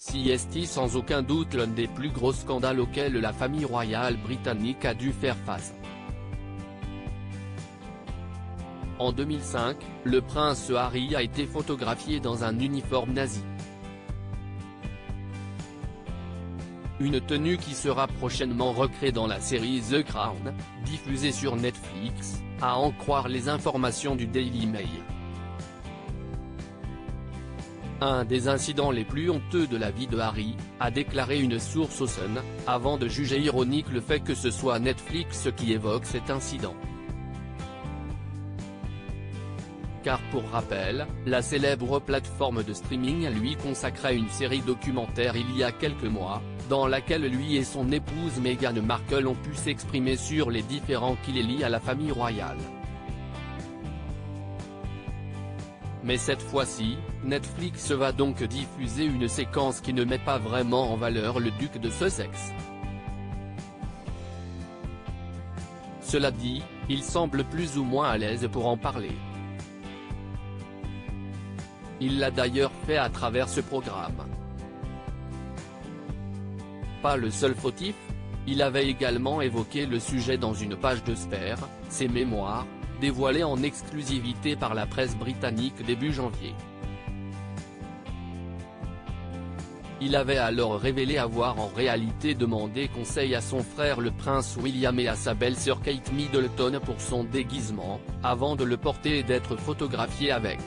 CST sans aucun doute l'un des plus gros scandales auxquels la famille royale britannique a dû faire face. En 2005, le prince Harry a été photographié dans un uniforme nazi. Une tenue qui sera prochainement recréée dans la série The Crown, diffusée sur Netflix, à en croire les informations du Daily Mail. Un des incidents les plus honteux de la vie de Harry, a déclaré une source au Sun, avant de juger ironique le fait que ce soit Netflix qui évoque cet incident. Car pour rappel, la célèbre plateforme de streaming lui consacra une série documentaire il y a quelques mois, dans laquelle lui et son épouse Meghan Markle ont pu s'exprimer sur les différends qui les lient à la famille royale. Mais cette fois-ci, Netflix va donc diffuser une séquence qui ne met pas vraiment en valeur le duc de Sussex. Cela dit, il semble plus ou moins à l'aise pour en parler. Il l'a d'ailleurs fait à travers ce programme. Pas le seul fautif, il avait également évoqué le sujet dans une page de Spare, ses mémoires, dévoilées en exclusivité par la presse britannique début janvier. Il avait alors révélé avoir en réalité demandé conseil à son frère le prince William et à sa belle-sœur Kate Middleton pour son déguisement, avant de le porter et d'être photographié avec.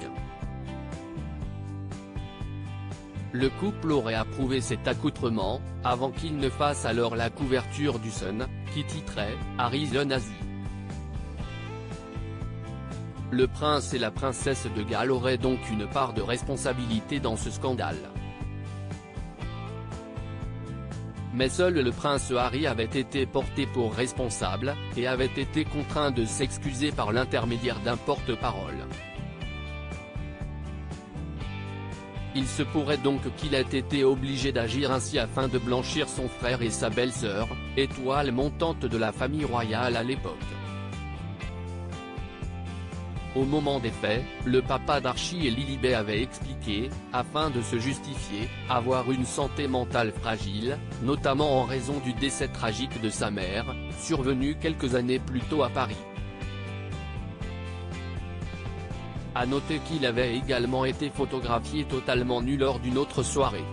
Le couple aurait approuvé cet accoutrement, avant qu'il ne fasse alors la couverture du Sun, qui titrait « Harry the Nazi ». Le prince et la princesse de Galles auraient donc une part de responsabilité dans ce scandale. Mais seul le prince Harry avait été porté pour responsable, et avait été contraint de s'excuser par l'intermédiaire d'un porte-parole. Il se pourrait donc qu'il ait été obligé d'agir ainsi afin de blanchir son frère et sa belle-sœur, étoile montante de la famille royale à l'époque. Au moment des faits, le papa d'Archie et Lilibet avait expliqué, afin de se justifier, avoir une santé mentale fragile, notamment en raison du décès tragique de sa mère, survenu quelques années plus tôt à Paris. À noter qu'il avait également été photographié totalement nu lors d'une autre soirée.